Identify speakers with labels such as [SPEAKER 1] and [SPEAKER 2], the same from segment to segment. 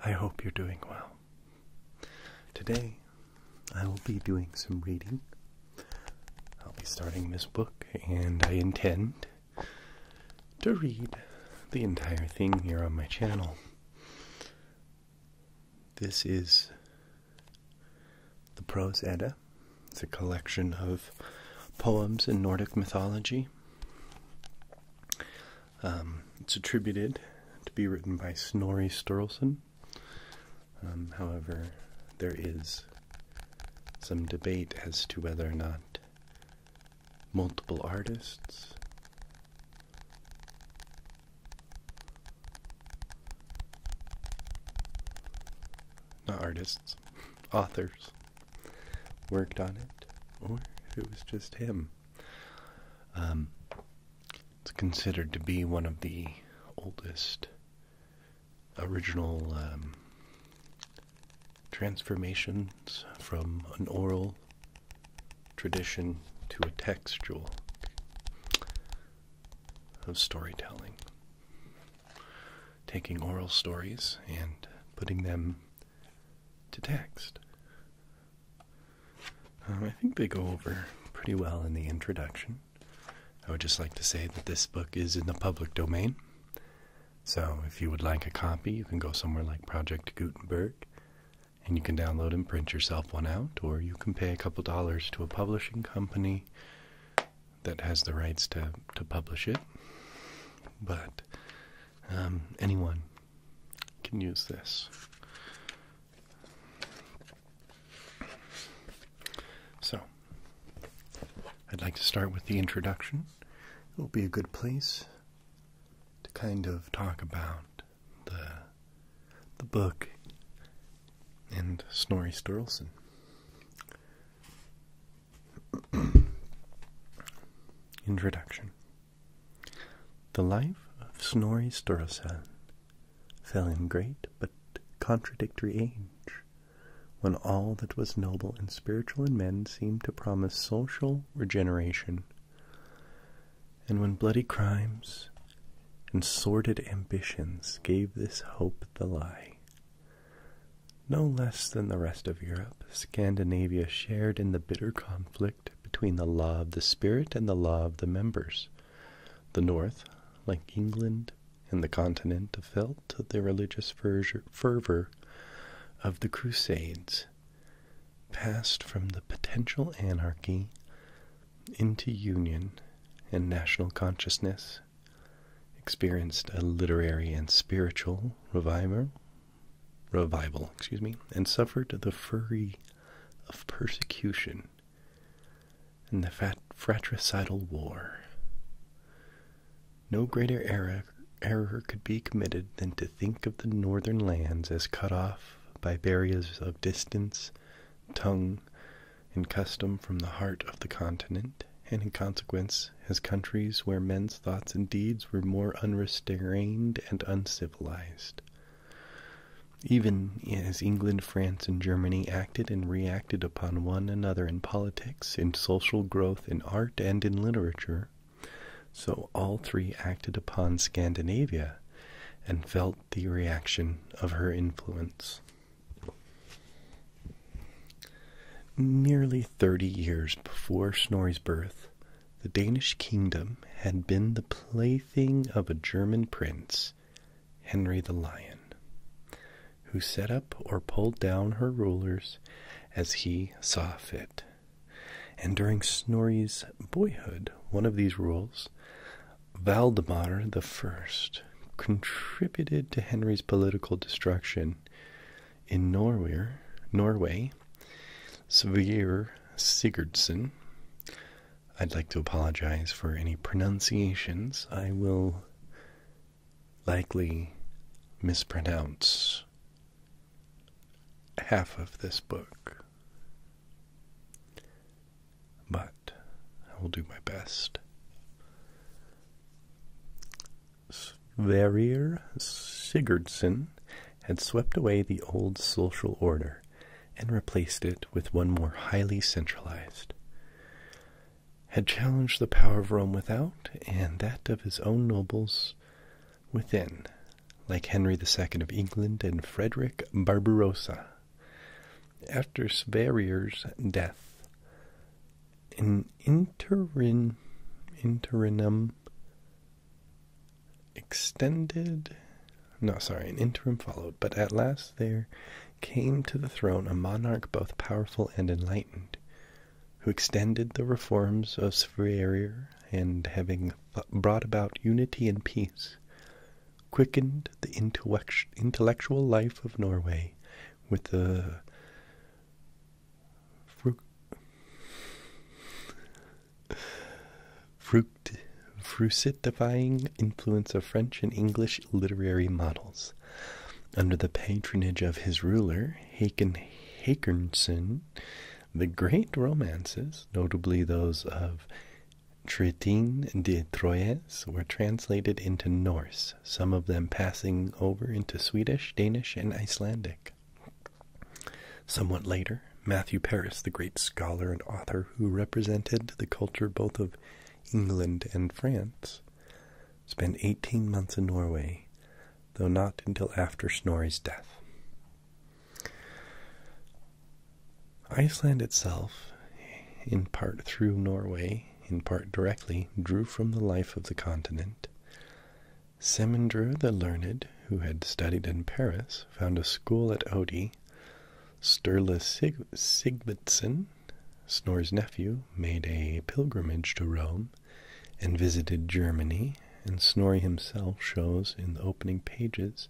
[SPEAKER 1] I hope you're doing well. Today, I will be doing some reading. I'll be starting this book, and I intend to read the entire thing here on my channel. This is the Prose Edda. It's a collection of poems in Nordic mythology. It's attributed to be written by Snorri Sturluson. However, there is some debate as to whether or not multiple artists authors worked on it, or if it was just him. It's considered to be one of the oldest original transformations from an oral tradition to a textual of storytelling. Taking oral stories and putting them to text. I think they go over pretty well in the introduction. I would just like to say that this book is in the public domain. So if you would like a copy, you can go somewhere like Project Gutenberg, and you can download and print yourself one out, or you can pay a couple dollars to a publishing company that has the rights to publish it. But anyone can use this. So, I'd like to start with the introduction. It will be a good place to kind of talk about the book and Snorri Sturluson. Introduction. The life of Snorri Sturluson fell in great but contradictory age, when all that was noble and spiritual in men seemed to promise social regeneration, and when bloody crimes and sordid ambitions gave this hope the lie. No less than the rest of Europe, Scandinavia shared in the bitter conflict between the law of the spirit and the law of the members. The North, like England and the continent, felt the religious fervor of the Crusades, passed from the potential anarchy into union and national consciousness, experienced a literary and spiritual revival, and suffered the fury of persecution and the fratricidal war. No greater error could be committed than to think of the northern lands as cut off by barriers of distance, tongue, and custom from the heart of the continent, and in consequence as countries where men's thoughts and deeds were more unrestrained and uncivilized. Even as England, France, and Germany acted and reacted upon one another in politics, in social growth, in art, and in literature, so all three acted upon Scandinavia and felt the reaction of her influence. Nearly 30 years before Snorri's birth, the Danish kingdom had been the plaything of a German prince, Henry the Lion, who set up or pulled down her rulers as he saw fit. And during Snorri's boyhood, one of these rules, Valdemar I, contributed to Henry's political destruction. In Norway, Sverre Sigurdsson, I'd like to apologize for any pronunciations. I will likely mispronounce half of this book, but I will do my best. Sverre Sigurdsson had swept away the old social order and replaced it with one more highly centralized, had challenged the power of Rome without and that of his own nobles within, like Henry II of England and Frederick Barbarossa. After Sverrir's death, an interim followed, but at last there came to the throne a monarch both powerful and enlightened, who extended the reforms of Sverrir, and having brought about unity and peace, quickened the intellectual life of Norway with the fructifying influence of French and English literary models. Under the patronage of his ruler, Håkonsson, the great romances, notably those of Tretin de Troyes, were translated into Norse, some of them passing over into Swedish, Danish, and Icelandic. Somewhat later, Matthew Paris, the great scholar and author who represented the culture both of England and France, spent 18 months in Norway, though not until after Snorri's death. Iceland itself, in part through Norway, in part directly, drew from the life of the continent. Semundr the Learned, who had studied in Paris, found a school at Oddi. Sturla Sigvatsson, Snorri's nephew, made a pilgrimage to Rome and visited Germany, and Snorri himself shows in the opening pages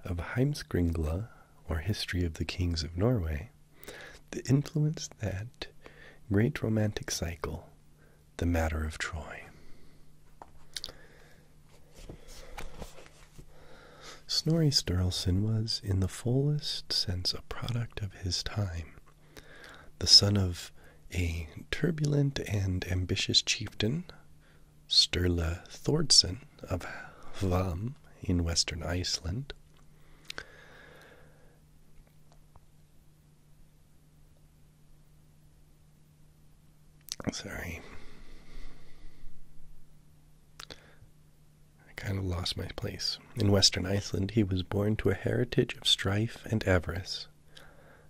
[SPEAKER 1] of Heimskringla, or History of the Kings of Norway, the influence that great romantic cycle, the Matter of Troy. Snorri Sturluson was, in the fullest sense, a product of his time, the son of a turbulent and ambitious chieftain, Sturla Thordsson of Hvam in western Iceland. Sorry. I kind of lost my place. In western Iceland, he was born to a heritage of strife and avarice.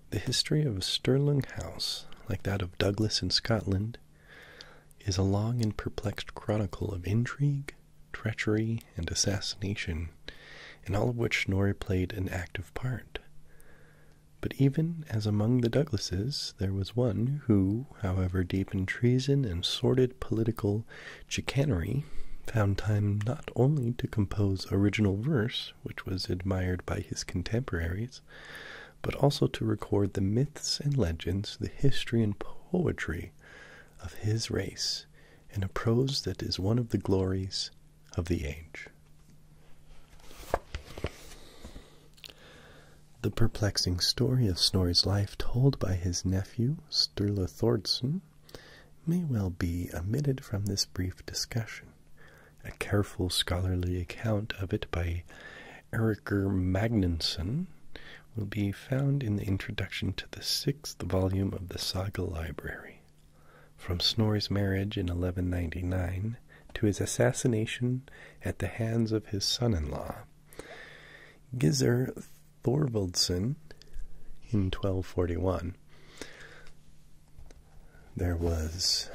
[SPEAKER 1] The history of Sturlung House, like that of Douglas in Scotland, is a long and perplexed chronicle of intrigue, treachery, and assassination, in all of which Snorri played an active part. But even as among the Douglases, there was one who, however deep in treason and sordid political chicanery, found time not only to compose original verse, which was admired by his contemporaries, but also to record the myths and legends, the history and poetry of his race, in a prose that is one of the glories of the age. The perplexing story of Snorri's life told by his nephew, Sturla Thordsson, may well be omitted from this brief discussion. A careful scholarly account of it by Eirikur Magnusson will be found in the introduction to the 6th volume of the Saga Library. From Snorri's marriage in 1199 to his assassination at the hands of his son-in-law, Gizur Thorvaldsson, in 1241, there was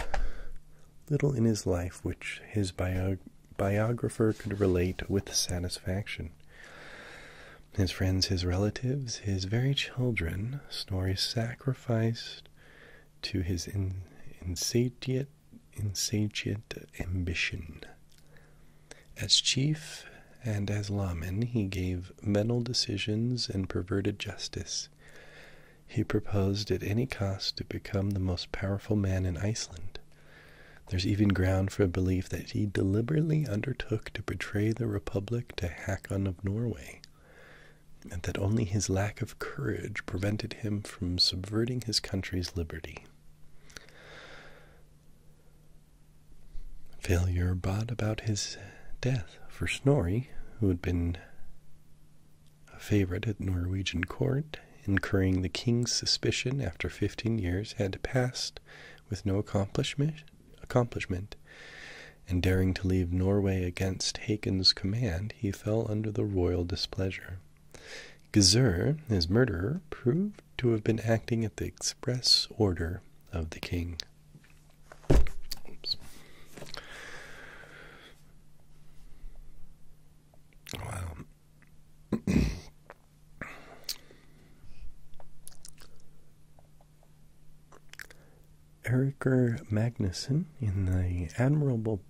[SPEAKER 1] little in his life which his biographer could relate with satisfaction. His friends, his relatives, his very children, Snorri sacrificed to his insatiate ambition. As chief and as lawman, he gave venal decisions and perverted justice. He proposed at any cost to become the most powerful man in Iceland. There's even ground for a belief that he deliberately undertook to betray the Republic to Hakon of Norway, and that only his lack of courage prevented him from subverting his country's liberty. Failure brought about his death, for Snorri, who had been a favorite at Norwegian court, incurring the king's suspicion after 15 years, had passed with no accomplishment, and daring to leave Norway against Hakon's command, he fell under the royal displeasure. Gizur, his murderer, proved to have been acting at the express order of the king. Oops. Wow. Eriker Magnusson, in the admirable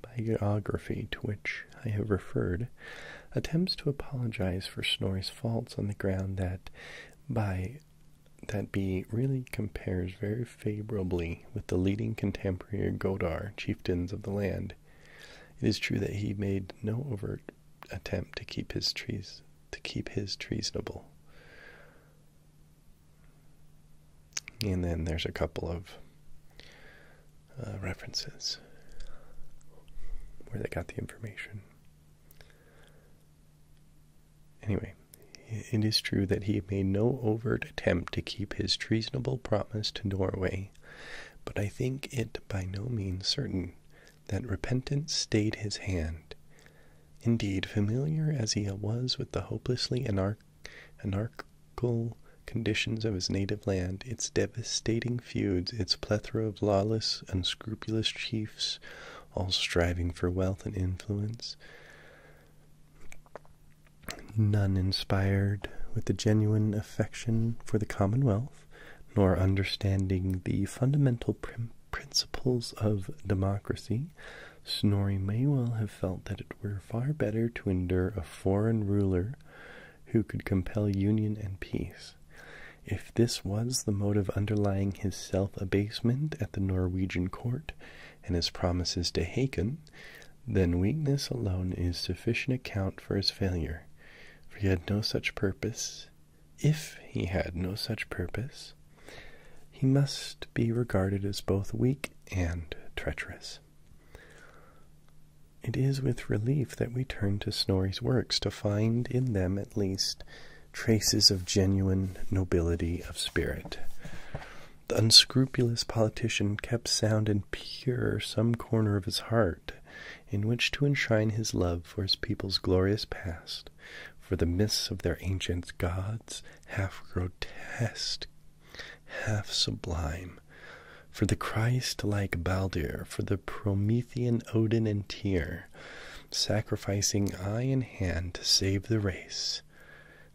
[SPEAKER 1] biography to which I have referred, attempts to apologize for Snorri's faults on the ground that B really compares very favorably with the leading contemporary Godar chieftains of the land. It is true that he made no overt attempt to keep his treasonable. And then there's a couple of references where they got the information. Anyway, it is true that he made no overt attempt to keep his treasonable promise to Norway, but I think it by no means certain that repentance stayed his hand. Indeed, familiar as he was with the hopelessly anarchical conditions of his native land, its devastating feuds, its plethora of lawless, unscrupulous chiefs, all striving for wealth and influence, none inspired with the genuine affection for the commonwealth, nor understanding the fundamental principles of democracy, Snorri may well have felt that it were far better to endure a foreign ruler who could compel union and peace. If this was the motive underlying his self-abasement at the Norwegian court and his promises to Hakon, then weakness alone is sufficient account for his failure. For he had no such purpose. If he had no such purpose, he must be regarded as both weak and treacherous. It is with relief that we turn to Snorri's works to find in them at least traces of genuine nobility of spirit. The unscrupulous politician kept sound and pure some corner of his heart in which to enshrine his love for his people's glorious past, for the myths of their ancient gods, half grotesque, half sublime, for the Christ-like Baldur, for the Promethean Odin and Tyr, sacrificing eye and hand to save the race,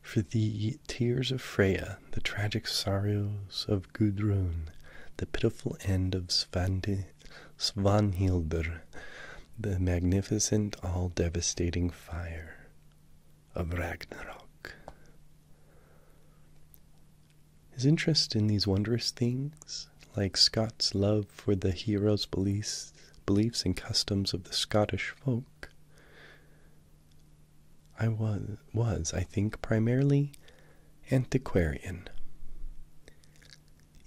[SPEAKER 1] for the tears of Freya, the tragic sorrows of Gudrun, the pitiful end of Svanhildr, the magnificent, all-devastating fire of Ragnarok. His interest in these wondrous things, like Scott's love for the hero's beliefs and customs of the Scottish folk, was, I think, primarily antiquarian,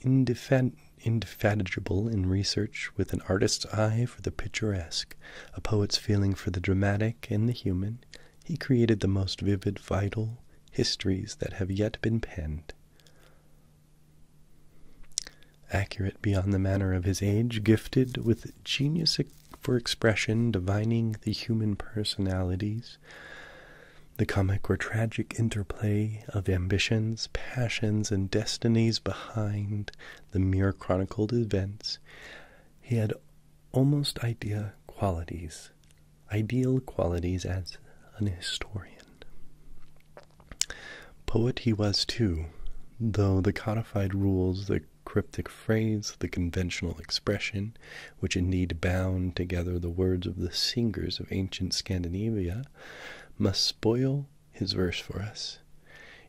[SPEAKER 1] indefatigable in research with an artist's eye for the picturesque, a poet's feeling for the dramatic and the human. He created the most vivid, vital histories that have yet been penned. Accurate beyond the manner of his age, gifted with genius for expression, divining the human personalities, the comic or tragic interplay of ambitions, passions, and destinies behind the mere chronicled events, he had almost ideal qualities as an historian. Poet he was too, though the codified rules, the cryptic phrase, the conventional expression, which indeed bound together the words of the singers of ancient Scandinavia, must spoil his verse for us.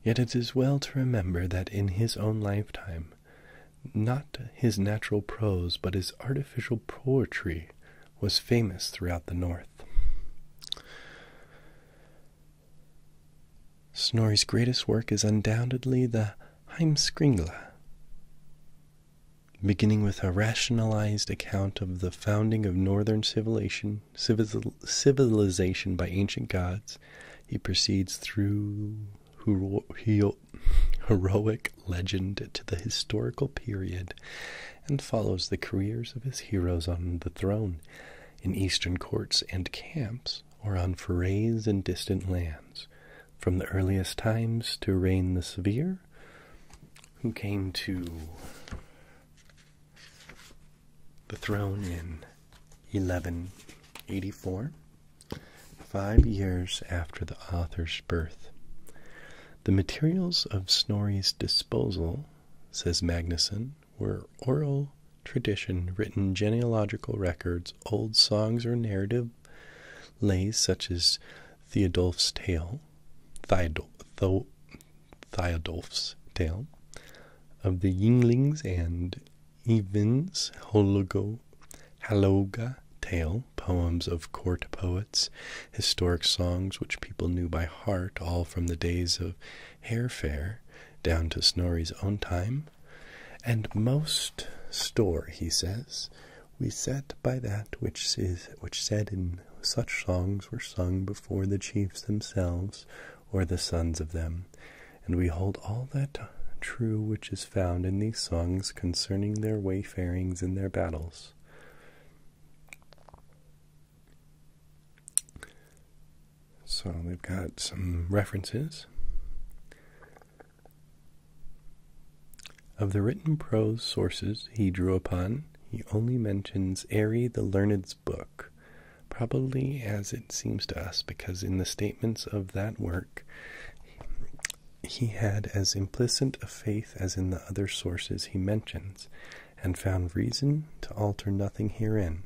[SPEAKER 1] Yet it is well to remember that in his own lifetime, not his natural prose, but his artificial poetry was famous throughout the north. Snorri's greatest work is undoubtedly the Heimskringla, beginning with a rationalized account of the founding of northern civilization by ancient gods. He proceeds through heroic legend to the historical period and follows the careers of his heroes on the throne. in eastern courts and camps, or on forays in distant lands, from the earliest times to Reign the Severe, who came to the throne in 1184, 5 years after the author's birth. The materials of Snorri's disposal, says Magnusson, were oral tradition, written genealogical records, old songs or narrative lays such as Theodulf's Tale, Theodulf's Tale, of the Yinglings and Evin's Haloga Tale, poems of court poets, historic songs which people knew by heart, all from the days of Hairfair down to Snorri's own time. And most store, he says, we set by that which said in such songs were sung before the chiefs themselves or the sons of them, and we hold all that true which is found in these songs concerning their wayfarings and their battles. So we've got some references. Of the written prose sources he drew upon, he only mentions Airy the Learned's book, probably, as it seems to us, because in the statements of that work he had as implicit a faith as in the other sources he mentions, and found reason to alter nothing herein,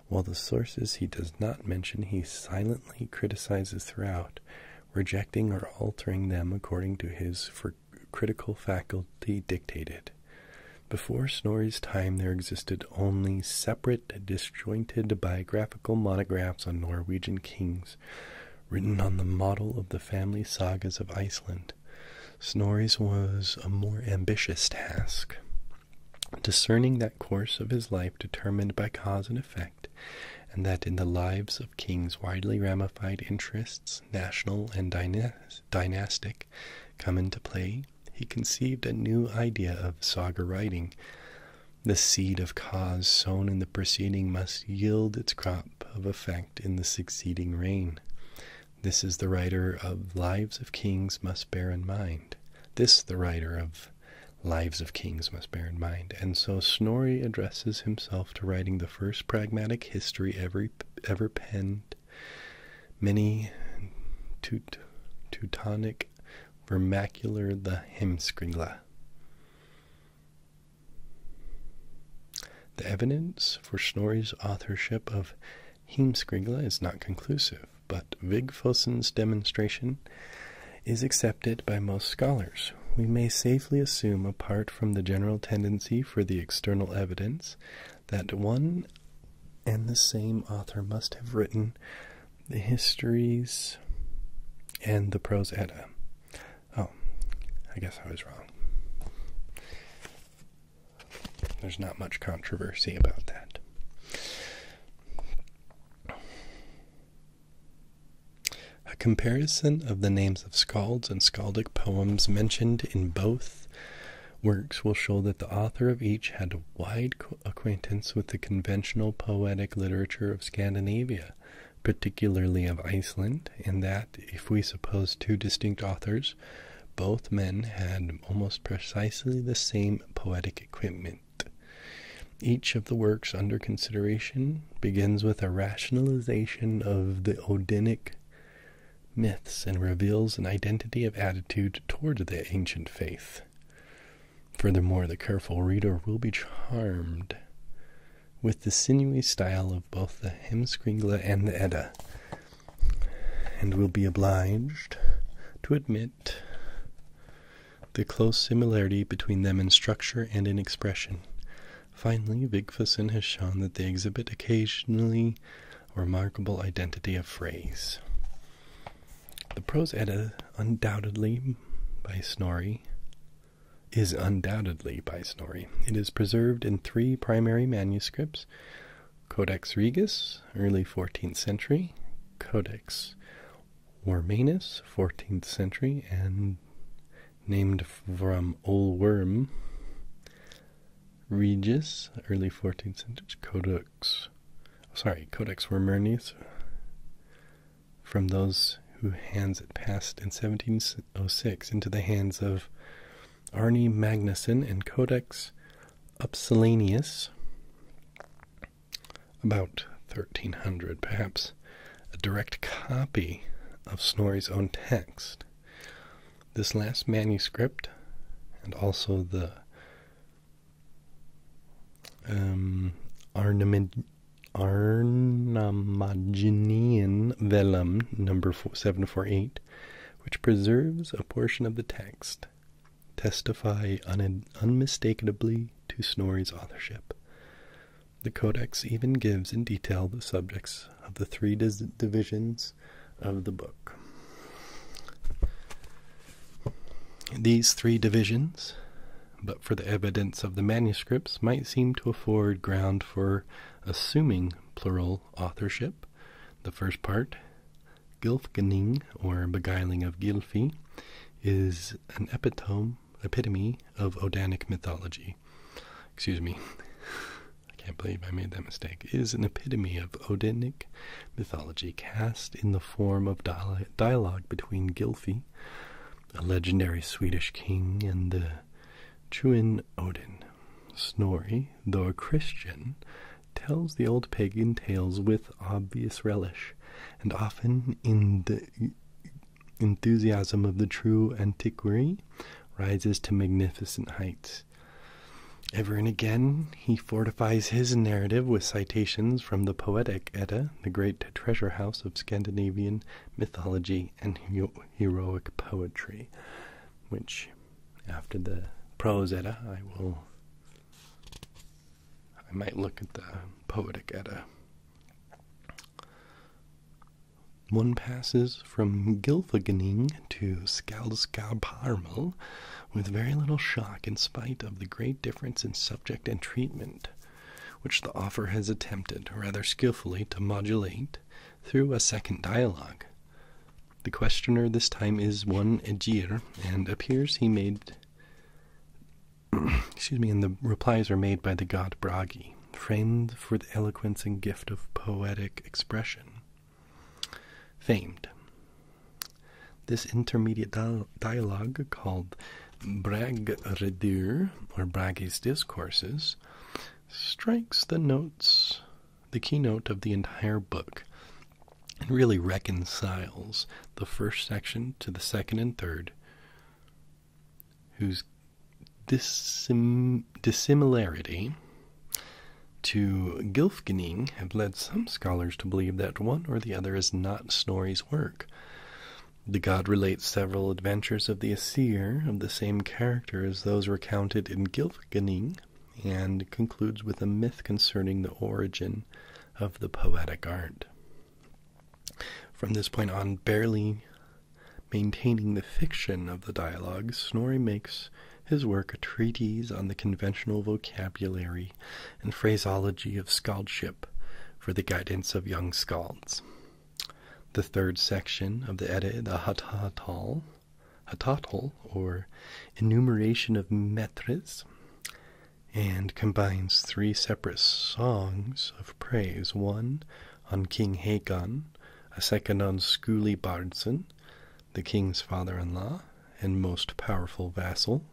[SPEAKER 1] while the sources he does not mention he silently criticizes throughout, rejecting or altering them according to his critical faculty dictated. Before Snorri's time there existed only separate, disjointed biographical monographs on Norwegian kings, written on the model of the family sagas of Iceland. Snorri's was a more ambitious task, discerning that course of his life determined by cause and effect, and that in the lives of kings widely ramified interests, national and dynastic, come into play. He conceived a new idea of saga writing. The seed of cause sown in the preceding must yield its crop of effect in the succeeding reign. This is the writer of Lives of Kings must bear in mind. This the writer of Lives of Kings must bear in mind. And so Snorri addresses himself to writing the first pragmatic history ever penned. Many Teutonic vernacular, the Heimskringla. The evidence for Snorri's authorship of Heimskringla is not conclusive, but Vigfússon's demonstration is accepted by most scholars. We may safely assume, apart from the general tendency for the external evidence, that one and the same author must have written the histories and the Prose Edda. Oh, I guess I was wrong. There's not much controversy about that. A comparison of the names of skalds and skaldic poems mentioned in both works will show that the author of each had a wide acquaintance with the conventional poetic literature of Scandinavia, particularly of Iceland, and that, if we suppose two distinct authors, both men had almost precisely the same poetic equipment. Each of the works under consideration begins with a rationalization of the Odinic myths and reveals an identity of attitude toward the ancient faith. Furthermore, the careful reader will be charmed with the sinewy style of both the Heimskringla and the Edda, and will be obliged to admit the close similarity between them in structure and in expression. Finally, Vigfússon has shown that they exhibit occasionally a remarkable identity of phrase. The Prose Edda is undoubtedly by Snorri. It is preserved in 3 primary manuscripts: Codex Regus, early 14th century, Codex Wormanus, 14th century, and named from Olworm, Regius, early 14th century, Codex Codex Vermernes, from those whose hands it passed in 1706 into the hands of Arne Magnusson and Codex Upsilanius, about 1300, perhaps a direct copy of Snorri's own text. This last manuscript, and also the Arnamagnæan Vellum number 748, which preserves a portion of the text, testify unmistakably to Snorri's authorship. The Codex even gives in detail the subjects of the three divisions of the book. These three divisions, but for the evidence of the manuscripts, might seem to afford ground for assuming plural authorship. The first part, Gylfaginning, or Beguiling of Gylfi, is an epitome of Odanic mythology. Excuse me, I can't believe I made that mistake. It is an epitome of Odanic mythology, cast in the form of dialogue between Gylfi, a legendary Swedish king, and the Truin Odin. Snorri, though a Christian, tells the old pagan tales with obvious relish, and often in the enthusiasm of the true antiquary rises to magnificent heights. Ever and again he fortifies his narrative with citations from the Poetic Edda, the great treasure house of Scandinavian mythology and heroic poetry, which, after the Prose Edda, I might look at the Poetic Edda. One passes from Gylfaginning to Skaldskaparmal with very little shock, in spite of the great difference in subject and treatment, which the author has attempted rather skillfully to modulate through a second dialogue. The questioner this time is one Aegir, and appears he made and the replies are made by the god Bragi, framed for the eloquence and gift of poetic expression. Famed. This intermediate dialogue, called Bragredur, or Bragi's Discourses, strikes the keynote of the entire book, and really reconciles the first section to the second and third, whose dissimilarity to Gylfaginning have led some scholars to believe that one or the other is not Snorri's work. The god relates several adventures of the Aesir of the same character as those recounted in Gylfaginning, and concludes with a myth concerning the origin of the poetic art. From this point on, barely maintaining the fiction of the dialogue, Snorri makes his work a treatise on the conventional vocabulary and phraseology of skaldship for the guidance of young skalds. The third section of the Edda, the Hatatal, or enumeration of metres, and combines three separate songs of praise, one on King Haakon, a second on Skuli Bardsson, the king's father-in-law and most powerful vassal,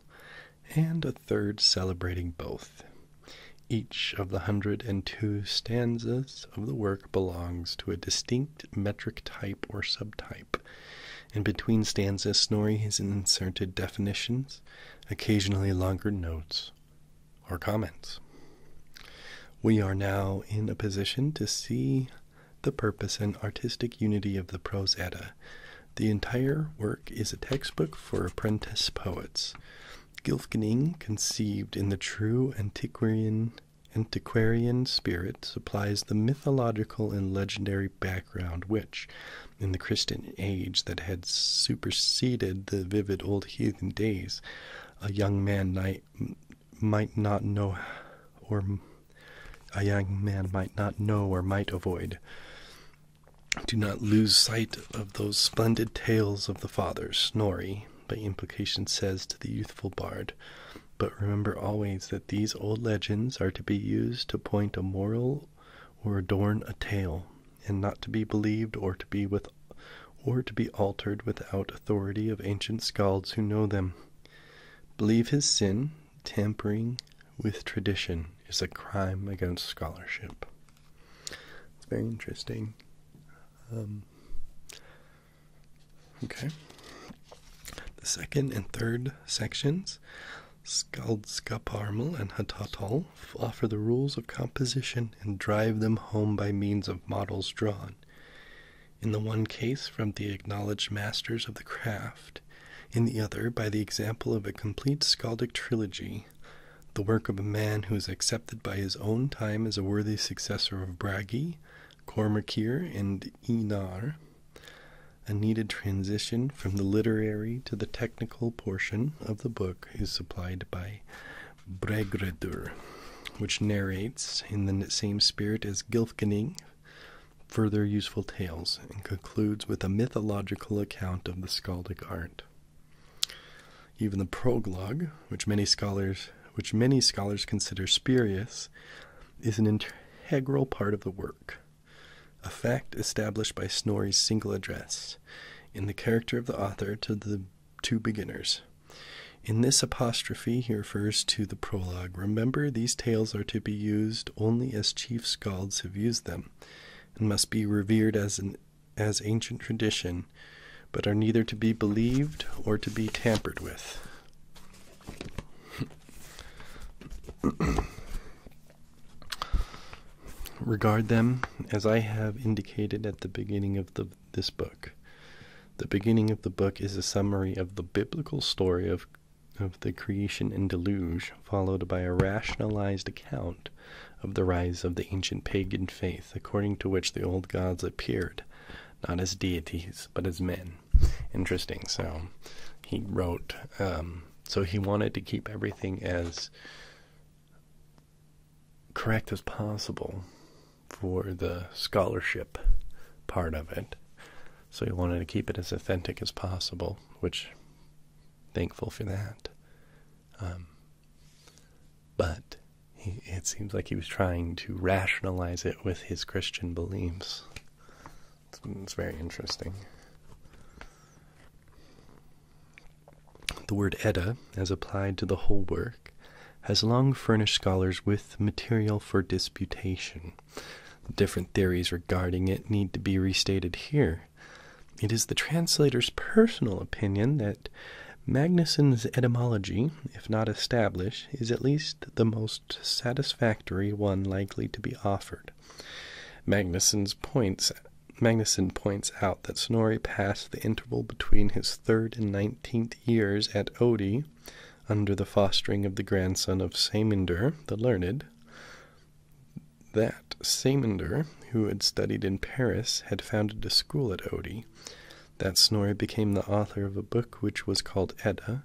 [SPEAKER 1] and a third celebrating both. Each of the 102 stanzas of the work belongs to a distinct metric type or subtype, and between stanzas Snorri has inserted definitions, occasionally longer notes or comments. We are now in a position to see the purpose and artistic unity of the Prose Edda. The entire work is a textbook for apprentice poets. Gylfaginning, conceived in the true antiquarian spirit, supplies the mythological and legendary background which, in the Christian age that had superseded the vivid old heathen days, a young man might not know or might avoid. Do not lose sight of those splendid tales of the fathers, Snorri, by implication, says to the youthful bard, but remember always that these old legends are to be used to point a moral or adorn a tale, and not to be believed or to be altered without authority of ancient skalds who know them. Believe his sin, tampering with tradition, is a crime against scholarship. It's very interesting. Okay. The second and third sections, Skaldskaparmal and Hatatal, offer the rules of composition and drive them home by means of models drawn. In the one case from the acknowledged masters of the craft, in the other by the example of a complete skaldic trilogy, the work of a man who is accepted by his own time as a worthy successor of Bragi, Cormacir, and Einar. A needed transition from the literary to the technical portion of the book is supplied by Bregredur, which narrates in the same spirit as Gylfaginning further useful tales, and concludes with a mythological account of the skaldic art. Even the prologue, which many scholars consider spurious, is an integral part of the work, a fact established by Snorri's single address, in the character of the author to the two beginners. In this apostrophe he refers to the prologue. Remember, these tales are to be used only as chief skalds have used them, and must be revered as ancient tradition, but are neither to be believed or to be tampered with. Regard them as I have indicated at the beginning of this book. The beginning of the book is a summary of the biblical story of the creation and deluge, followed by a rationalized account of the rise of the ancient pagan faith, according to which the old gods appeared, not as deities, but as men. Interesting. So he wrote, so he wanted to keep everything as correct as possible for the scholarship part of it. So he wanted to keep it as authentic as possible, which, thankful for that. But it seems like he was trying to rationalize it with his Christian beliefs. It's very interesting. The word Edda, as applied to the whole work, has long furnished scholars with material for disputation. Different theories regarding it need to be restated here. It is the translator's personal opinion that Magnusson's etymology, if not established, is at least the most satisfactory one likely to be offered. Magnusson points out that Snorri passed the interval between his 3rd and 19th years at Oddi under the fostering of the grandson of Sæmundur the Learned. That Sæmundur, who had studied in Paris, had founded a school at Oddi, that Snorri became the author of a book which was called Edda,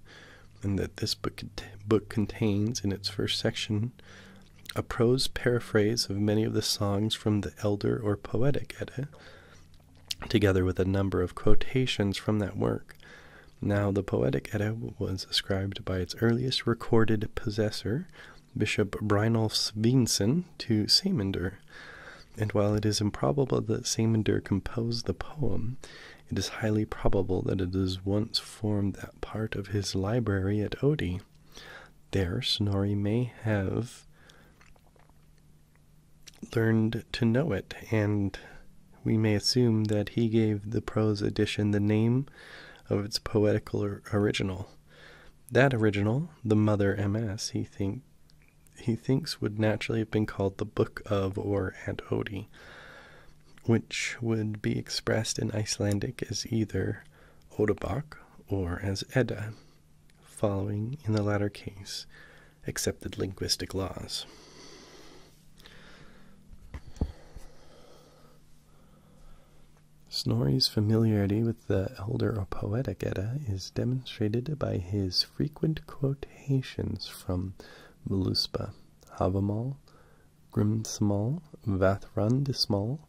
[SPEAKER 1] and that this book contains, in its first section, a prose paraphrase of many of the songs from the Elder or Poetic Edda, together with a number of quotations from that work. Now, the Poetic Edda was ascribed by its earliest recorded possessor, Bishop Brynolf Sveinson, to Sæmundur, and while it is improbable that Sæmundur composed the poem, it is highly probable that it has once formed that part of his library at Oddi. There, Snorri may have learned to know it, and we may assume that he gave the prose edition the name of its poetical original. That original, the Mother MS, he thinks would naturally have been called the Book of or at Oddi, which would be expressed in Icelandic as either Odabok or as Edda, following, in the latter case, accepted linguistic laws. Snorri's familiarity with the Elder or Poetic Edda is demonstrated by his frequent quotations from Völuspá, Havamal, Grimsmal, Vathrandismal,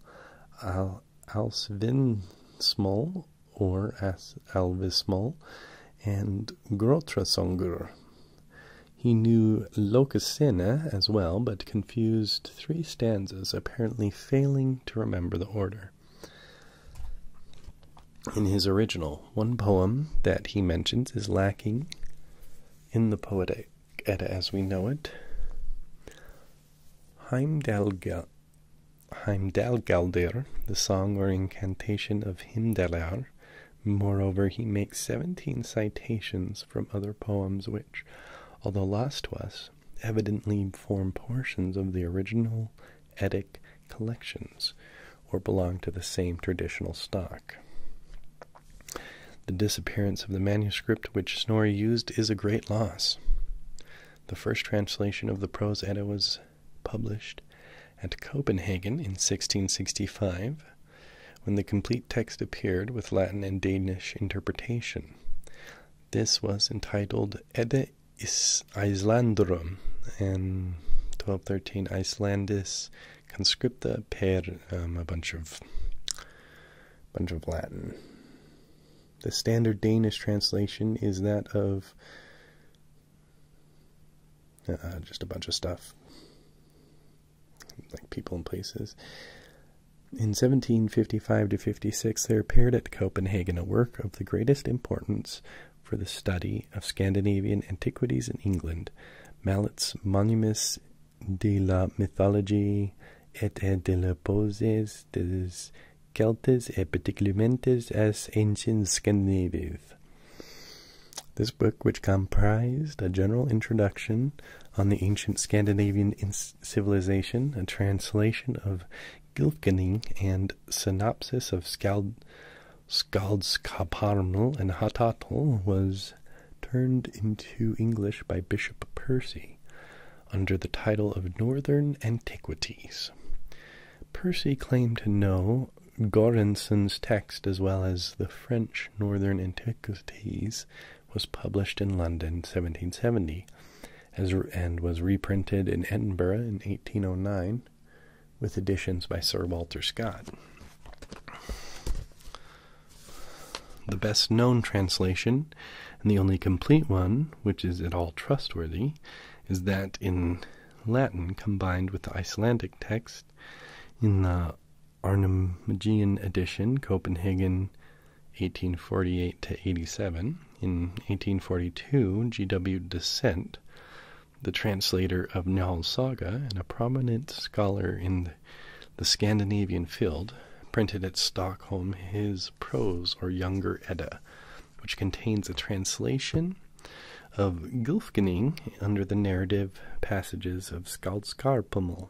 [SPEAKER 1] Alsvinsmal or Alvismal, and Grotrasongur. He knew Lokasenna as well, but confused 3 stanzas, apparently failing to remember the order. In his original, one poem that he mentions is lacking in the Poetic Edda as we know it. Heimdallr, the song or incantation of Himdalar. Moreover, he makes 17 citations from other poems which, although lost to us, evidently form portions of the original Eddic collections, or belong to the same traditional stock. The disappearance of the manuscript which Snorri used is a great loss. The first translation of the Prose Edda was published at Copenhagen in 1665, when the complete text appeared with Latin and Danish interpretation. This was entitled Edda Islandorum, and 1213 Icelandis Conscripta per a bunch of Latin. The standard Danish translation is that of just a bunch of stuff, like people and places. In 1755 to 56, there appeared at Copenhagen a work of the greatest importance for the study of Scandinavian antiquities in England, Mallet's Monumus de la Mythologie et de la Poses des Celtes et particularmente as Ancient Scandinavies. This book, which comprised a general introduction on the ancient Scandinavian civilization, a translation of Gylfaginning, and synopsis of Skaldskaparmel and Hatatal, was turned into English by Bishop Percy under the title of Northern Antiquities. Percy claimed to know Gorenson's text as well as the French Northern Antiquities was published in London in 1770 and was reprinted in Edinburgh in 1809 with additions by Sir Walter Scott. The best known translation, and the only complete one, which is at all trustworthy, is that in Latin combined with the Icelandic text in the Arnamagian edition, Copenhagen 1848 to 87. In 1842, G.W. Descent, the translator of Njál's Saga and a prominent scholar in the Scandinavian field, printed at Stockholm his Prose or Younger Edda, which contains a translation of Gylfaginning under the narrative passages of Skaldskaparmel.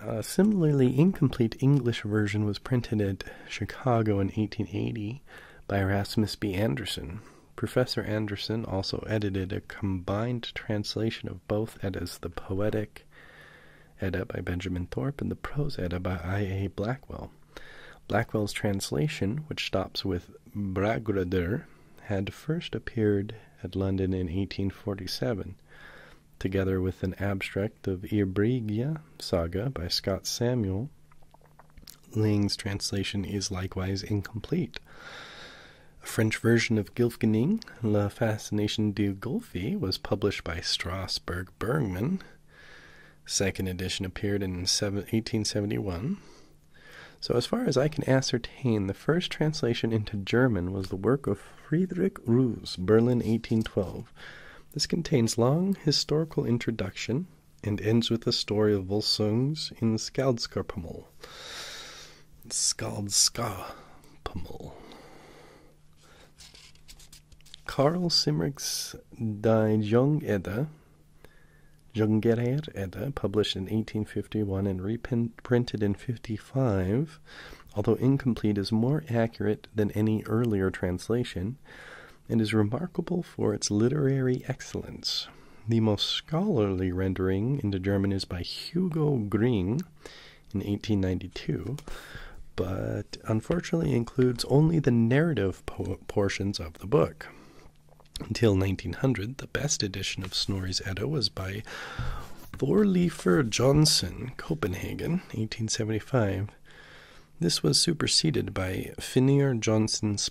[SPEAKER 1] A similarly incomplete English version was printed at Chicago in 1880 by Erasmus B. Anderson. Professor Anderson also edited a combined translation of both Eddas, the Poetic Edda by Benjamin Thorpe and the Prose Edda by I.A. Blackwell. Blackwell's translation, which stops with Bragrader, had first appeared at London in 1847, together with an abstract of Yrbrigja Saga by Scott Samuel. Lang's translation is likewise incomplete. A French version of Gylfaginning, La Fascination du Golfe, was published by Strasbourg Bergman. Second edition appeared in 1871. So as far as I can ascertain, the first translation into German was the work of Friedrich Roos, Berlin 1812. This contains long historical introduction and ends with the story of Volsungs in Skaldskaparmel. Carl Simrik's Die Jungerer Edda, published in 1851 and reprinted in 55, although incomplete, is more accurate than any earlier translation, and is remarkable for its literary excellence. The most scholarly rendering into German is by Hugo Gring in 1892, but unfortunately includes only the narrative portions of the book. Until 1900, the best edition of Snorri's Edda was by Thorleifur Jonsson, Copenhagen, 1875. This was superseded by Finnur Jonsson's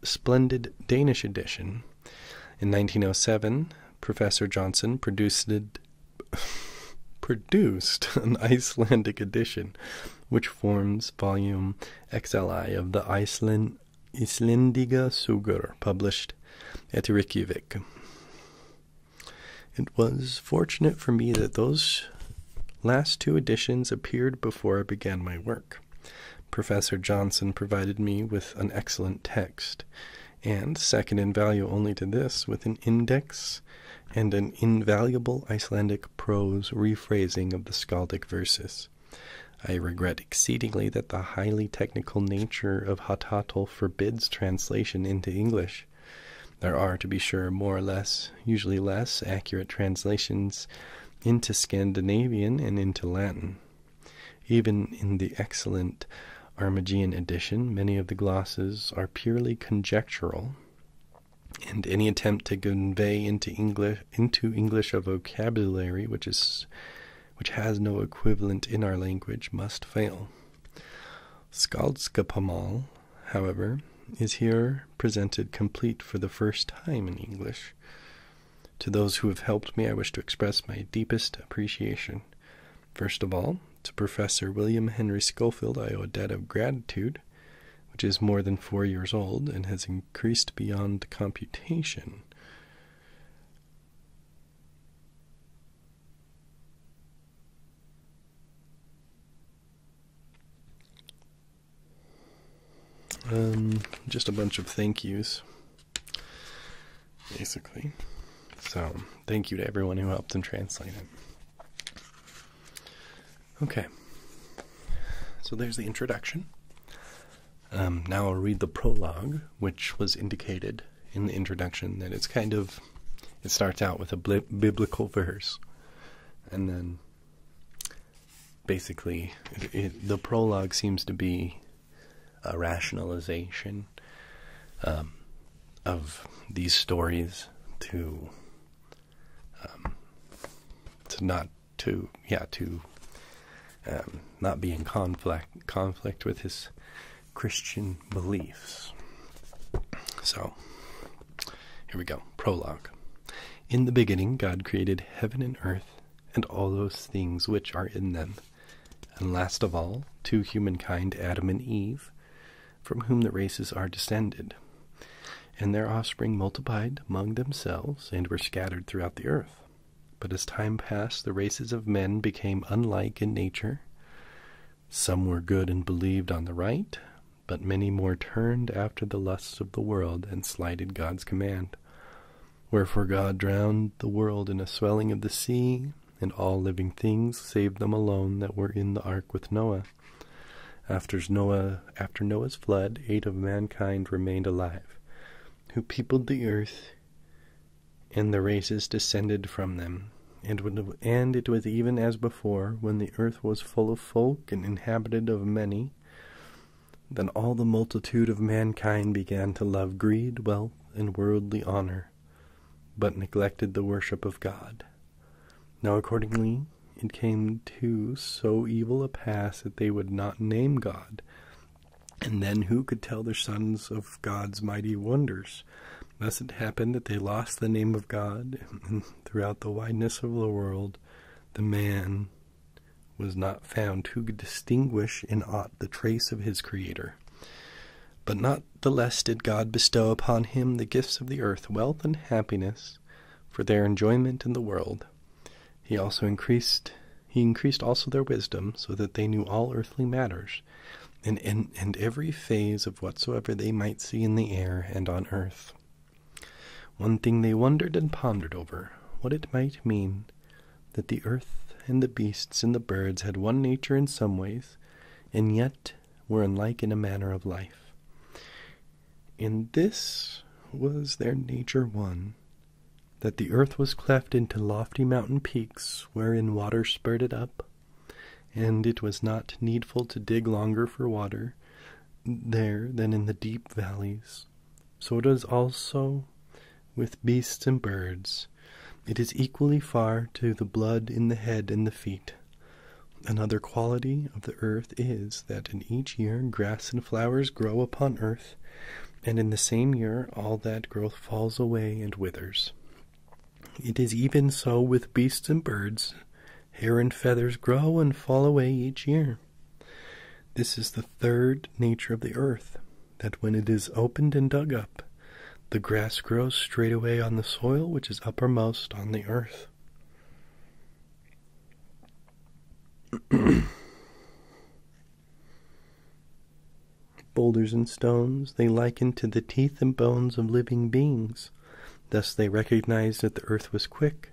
[SPEAKER 1] splendid Danish edition. In 1907, Professor Johnson produced an Icelandic edition, which forms volume XLI of the Icelandiga Sugur, published at Reykjavik. It was fortunate for me that those last two editions appeared before I began my work. Professor Johnson provided me with an excellent text, and, second in value only to this, with an index and an invaluable Icelandic prose rephrasing of the skaldic verses. I regret exceedingly that the highly technical nature of Hatatal forbids translation into English. There are, to be sure, more or less, usually less, accurate translations into Scandinavian and into Latin. Even in the excellent Armigian edition, many of the glosses are purely conjectural, and any attempt to convey into English a vocabulary which has no equivalent in our language must fail. Skaldskapamal, however, is here presented complete for the first time in English. To those who have helped me, I wish to express my deepest appreciation. First of all, to Professor William Henry Schofield I owe a debt of gratitude, which is more than 4 years old and has increased beyond computation. Just a bunch of thank yous, basically. So, thank you to everyone who helped in translate it. Okay, so there's the introduction. Now I'll read the prologue, which was indicated in the introduction that it starts out with a biblical verse, and then basically the prologue seems to be a rationalization of these stories to not be in conflict with his Christian beliefs. So, here we go. Prologue. In the beginning, God created heaven and earth, and all those things which are in them. And last of all, to humankind, Adam and Eve, from whom the races are descended. And their offspring multiplied among themselves, and were scattered throughout the earth. But as time passed, the races of men became unlike in nature. Some were good and believed on the right, but many more turned after the lusts of the world and slighted God's command. Wherefore God drowned the world in a swelling of the sea, and all living things, save them alone that were in the ark with Noah. After Noah's flood, 8 of mankind remained alive, who peopled the earth, and the races descended from them. And it was even as before, when the earth was full of folk and inhabited of many. Then all the multitude of mankind began to love greed, wealth, and worldly honor, but neglected the worship of God. Now accordingly it came to so evil a pass that they would not name God. And then who could tell their sons of God's mighty wonders? Thus it happened that they lost the name of God, and throughout the wideness of the world the man was not found who could distinguish in aught the trace of his Creator. But not the less did God bestow upon him the gifts of the earth, wealth and happiness, for their enjoyment in the world. He increased also their wisdom, so that they knew all earthly matters, and every phase of whatsoever they might see in the air and on earth. One thing they wondered and pondered over, what it might mean that the earth and the beasts and the birds had one nature in some ways, and yet were unlike in a manner of life. In this was their nature one, that the earth was cleft into lofty mountain peaks, wherein water spurted up, and it was not needful to dig longer for water there than in the deep valleys. So it is also with beasts and birds. It is equally far to the blood in the head and the feet. Another quality of the earth is that in each year grass and flowers grow upon earth, and in the same year all that growth falls away and withers. It is even so with beasts and birds. Hair and feathers grow and fall away each year. This is the third nature of the earth, that when it is opened and dug up, the grass grows straightway on the soil which is uppermost on the earth. Boulders and stones they liken to the teeth and bones of living beings. Thus they recognized that the earth was quick,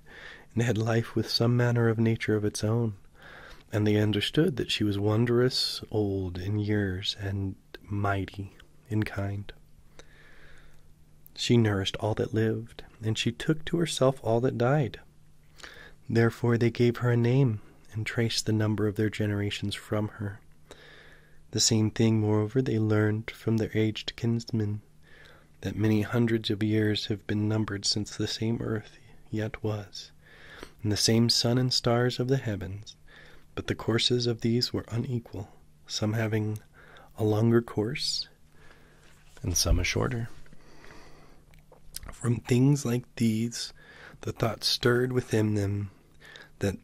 [SPEAKER 1] and had life with some manner of nature of its own. And they understood that she was wondrous old in years, and mighty in kind. She nourished all that lived, and she took to herself all that died. Therefore they gave her a name, and traced the number of their generations from her. The same thing, moreover, they learned from their aged kinsmen, that many hundreds of years have been numbered since the same earth yet was, and the same sun and stars of the heavens, but the courses of these were unequal, some having a longer course, and some a shorter. From things like these, the thought stirred within them that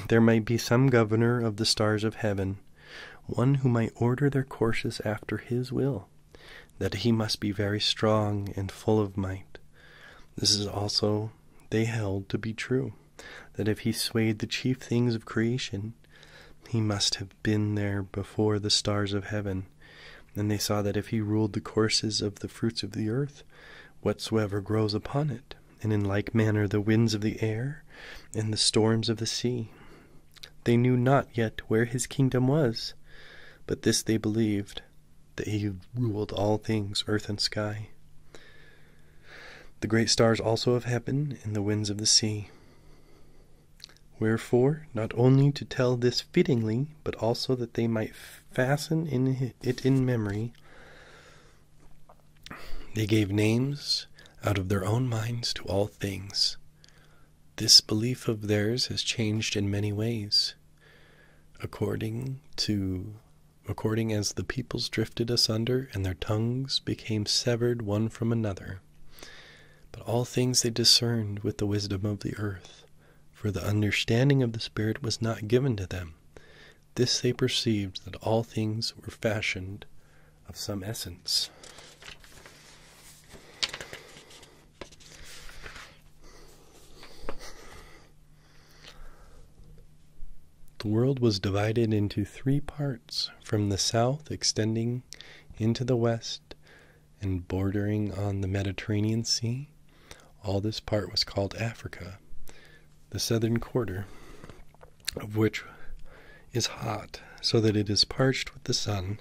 [SPEAKER 1] there might be some governor of the stars of heaven, one who might order their courses after his will, that he must be very strong and full of might. This is also they held to be true, that if he swayed the chief things of creation, he must have been there before the stars of heaven. And they saw that if he ruled the courses of the fruits of the earth, whatsoever grows upon it, and in like manner the winds of the air, and the storms of the sea. They knew not yet where his kingdom was, but this they believed, that he ruled all things, earth and sky. The great stars also of heaven, and the winds of the sea. Wherefore, not only to tell this fittingly, but also that they might fasten it in memory, they gave names out of their own minds to all things. This belief of theirs has changed in many ways, according as the peoples drifted asunder, and their tongues became severed one from another. But all things they discerned with the wisdom of the earth, for the understanding of the Spirit was not given to them. This they perceived, that all things were fashioned of some essence. The world was divided into 3 parts, from the south extending into the west and bordering on the Mediterranean Sea. All this part was called Africa, the southern quarter of which is hot, so that it is parched with the sun.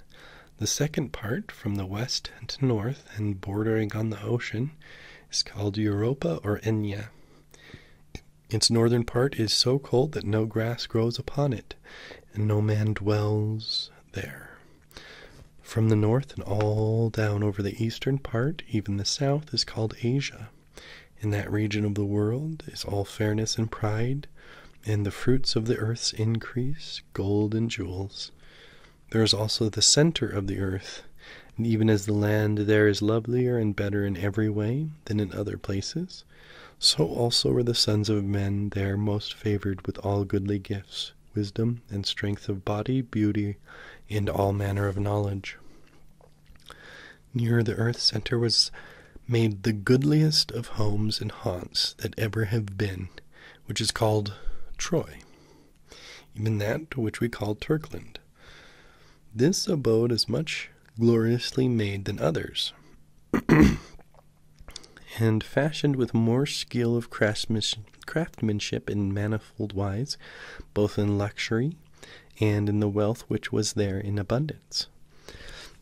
[SPEAKER 1] The second part, from the west to north and bordering on the ocean, is called Europa or Enya. Its northern part is so cold that no grass grows upon it, and no man dwells there. From the north and all down over the eastern part, even the south, is called Asia. In that region of the world is all fairness and pride, and the fruits of the earth's increase, gold and jewels. There is also the center of the earth, and even as the land there is lovelier and better in every way than in other places, so also are the sons of men there most favored with all goodly gifts, wisdom and strength of body, beauty, and all manner of knowledge. Near the earth's center was made the goodliest of homes and haunts that ever have been, which is called Troy, even that which we call Turkland. This abode is much gloriously made than others, and fashioned with more skill of craftsmanship in manifold wise, both in luxury and in the wealth which was there in abundance.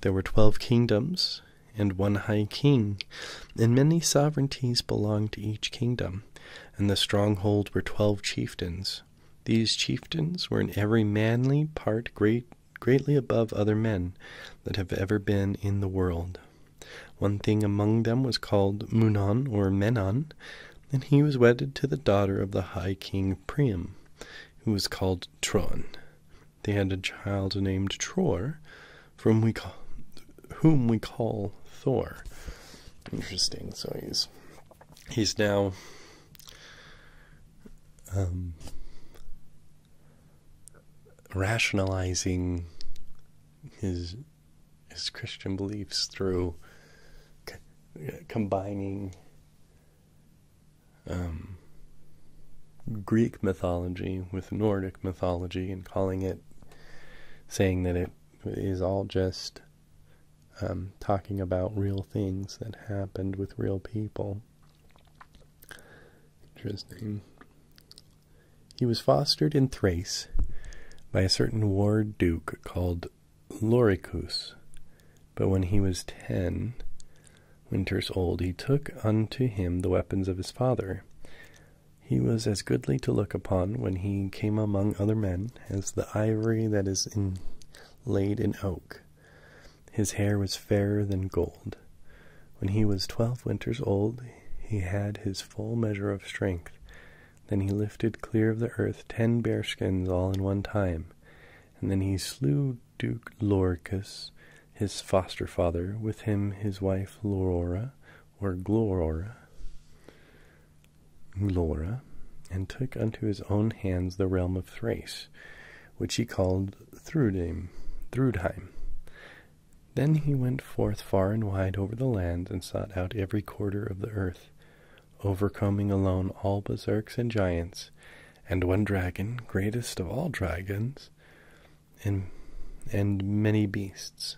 [SPEAKER 1] There were 12 kingdoms, and 1 high king, and many sovereignties belonged to each kingdom, and the stronghold were 12 chieftains. These chieftains were in every manly part greatly above other men that have ever been in the world. One thing among them was called Munon or Menon, and he was wedded to the daughter of the high king Priam, who was called Tron. They had a child named Tror, whom we call Thor. Interesting. So he's now rationalizing his Christian beliefs through combining Greek mythology with Nordic mythology and saying that it is all just talking about real things that happened with real people. Interesting. He was fostered in Thrace by a certain war duke called Loricus, but when he was 10 winters old, he took unto him the weapons of his father. He was as goodly to look upon when he came among other men as the ivory that is laid in oak. His hair was fairer than gold. When he was 12 winters old, he had his full measure of strength. Then he lifted clear of the earth 10 bearskins all in one time. And then he slew Duke Loricus, his foster father, with him his wife Glora, and took unto his own hands the realm of Thrace, which he called Thrudheim. Then he went forth far and wide over the land, and sought out every quarter of the earth, overcoming alone all berserks and giants, and one dragon, greatest of all dragons, and many beasts.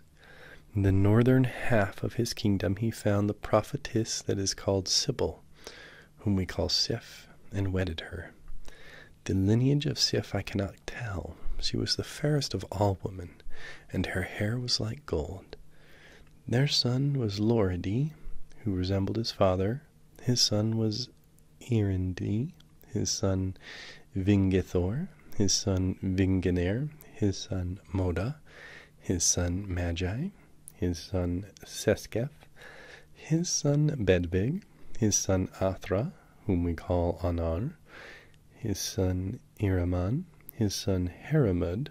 [SPEAKER 1] In the northern half of his kingdom he found the prophetess that is called Sibyl, whom we call Sif, and wedded her. The lineage of Sif I cannot tell. She was the fairest of all women, and her hair was like gold. Their son was Loridi, who resembled his father. His son was Earindi, his son Vingithor, his son Vingener, his son Moda, his son Magi, his son Sesketh, his son Bedvig, his son Athra, whom we call Anar, his son Iraman, his son Heramud,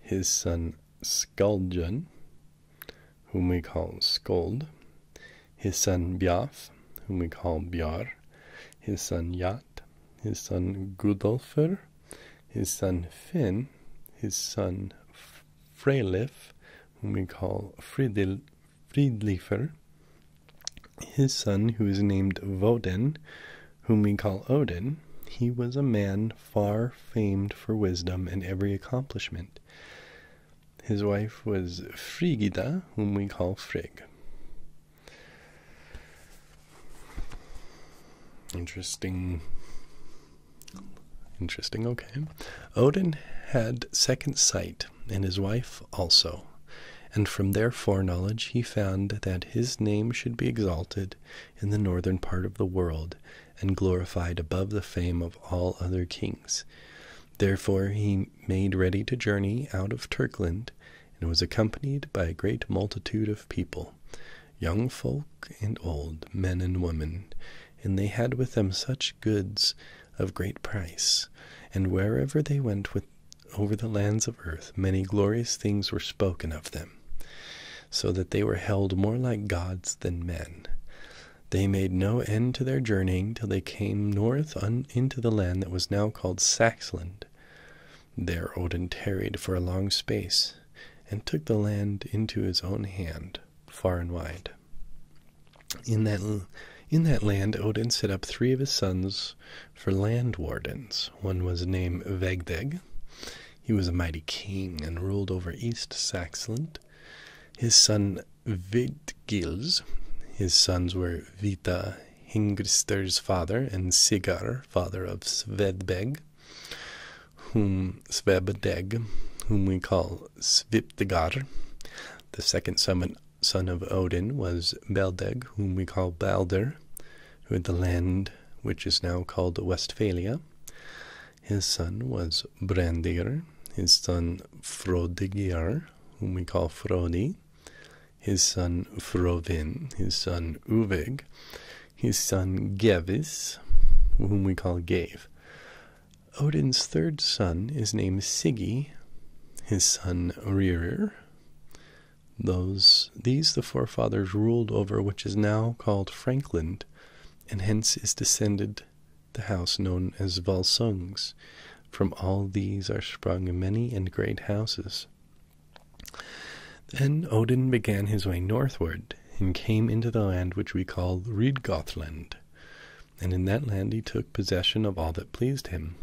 [SPEAKER 1] his son Skaldjan, whom we call Skold, his son Bjaf, whom we call Bjar, his son Jat, his son Gudolfur, his son Finn, his son Freylif, whom we call Fridlifer, his son who is named Voden, whom we call Odin. He was a man far famed for wisdom and every accomplishment. His wife was Frigida, whom we call Frigg. Interesting, okay. Odin had second sight, and his wife also. And from their foreknowledge he found that his name should be exalted in the northern part of the world, and glorified above the fame of all other kings. Therefore he made ready to journey out of Turkland, and was accompanied by a great multitude of people, young folk and old, men and women, and they had with them such goods of great price. And wherever they went over the lands of earth, many glorious things were spoken of them, so that they were held more like gods than men. They made no end to their journeying till they came north into the land that was now called Saxland. There Odin tarried for a long space, and took the land into his own hand, far and wide. In that land Odin set up 3 of his sons for land wardens. One was named Vegdeg. He was a mighty king, and ruled over East Saxland. His son Vidgils. His sons were Vita, Hingrister's father, and Sigar, father of Svedbeg, whom we call Svipdagar. The second son of Odin was Beldeg, whom we call Balder, who had the land which is now called Westphalia. His son was Brandir, his son Frodigir, whom we call Frodi, his son Frovin, his son Uvig, his son Gevis, whom we call Gave. Odin's third son is named Siggi, his son Ririr. These the forefathers ruled over which is now called Frankland, and hence is descended the house known as Volsungs. From all these are sprung many and great houses. Then Odin began his way northward, and came into the land which we call Rydgothland. And in that land he took possession of all that pleased him.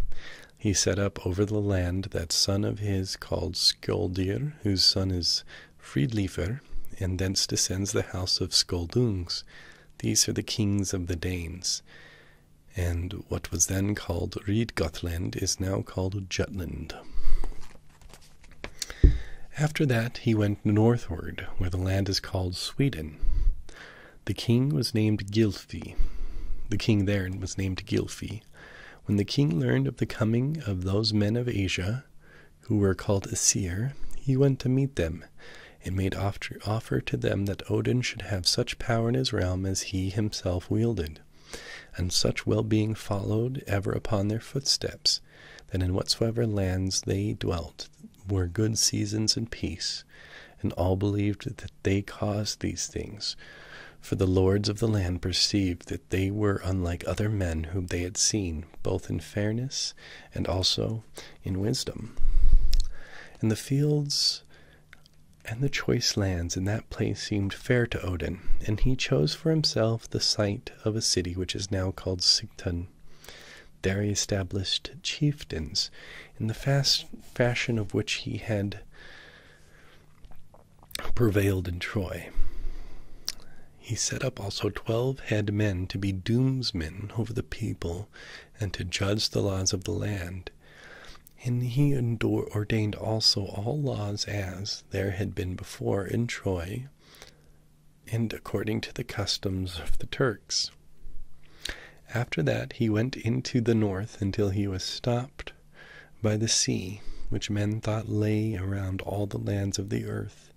[SPEAKER 1] He set up over the land that son of his called Skjoldir, whose son is Fridleifr, and thence descends the house of Skoldungs. These are the kings of the Danes. And what was then called Rydgothland is now called Jutland. After that he went northward, where the land is called Sweden. The king was named Gylfi. The king there was named Gylfi. When the king learned of the coming of those men of Asia, who were called Aesir, he went to meet them, and made offer to them that Odin should have such power in his realm as he himself wielded, and such well-being followed ever upon their footsteps, that in whatsoever lands they dwelt were good seasons and peace, and all believed that they caused these things. For the lords of the land perceived that they were unlike other men whom they had seen, both in fairness and also in wisdom. And the fields and the choice lands in that place seemed fair to Odin, and he chose for himself the site of a city which is now called Sigtun. There he established chieftains, in the fashion of which he had prevailed in Troy. He set up also 12 head men to be doomsmen over the people, and to judge the laws of the land. And he ordained also all laws as there had been before in Troy, and according to the customs of the Turks. After that he went into the north until he was stopped by the sea, which men thought lay around all the lands of the earth.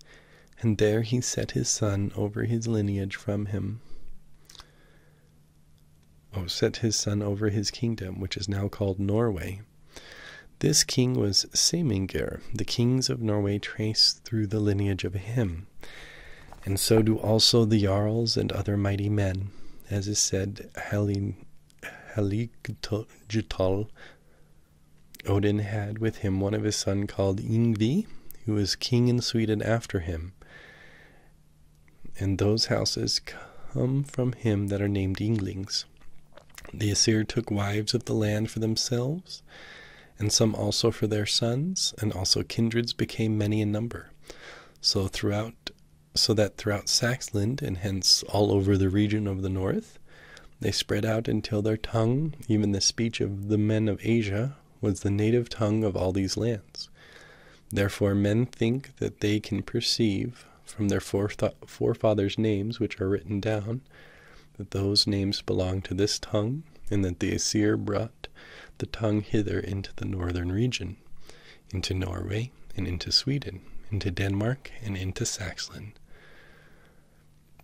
[SPEAKER 1] And there he set his son over his lineage from him. Set his son over his kingdom, which is now called Norway. This king was Semingr. The kings of Norway trace through the lineage of him. And so do also the jarls and other mighty men, as is said, Haligjutal. Odin had with him one of his sons called Yngvi, who was king in Sweden after him. And those houses come from him that are named Ynglings. The Aesir took wives of the land for themselves, and some also for their sons, and also kindreds became many in number. So that throughout Saxland, and hence all over the region of the north, they spread out until their tongue, even the speech of the men of Asia, was the native tongue of all these lands. Therefore men think that they can perceive from their forefathers' names, which are written down, that those names belong to this tongue, and that the Aesir brought the tongue hither into the northern region, into Norway, and into Sweden, into Denmark, and into Saxland.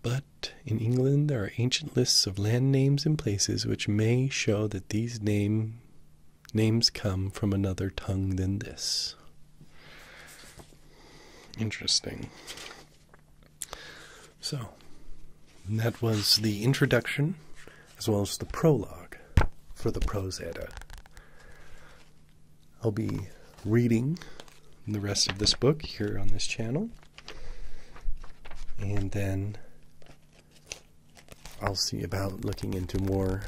[SPEAKER 1] But in England there are ancient lists of land names and places which may show that these names come from another tongue than this. Interesting. So, that was the introduction, as well as the prologue for the Prose Edda. I'll be reading the rest of this book here on this channel, and then I'll see about looking into more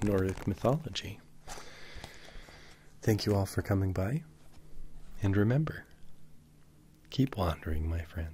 [SPEAKER 1] Nordic mythology. Thank you all for coming by, and remember, keep wandering, my friends.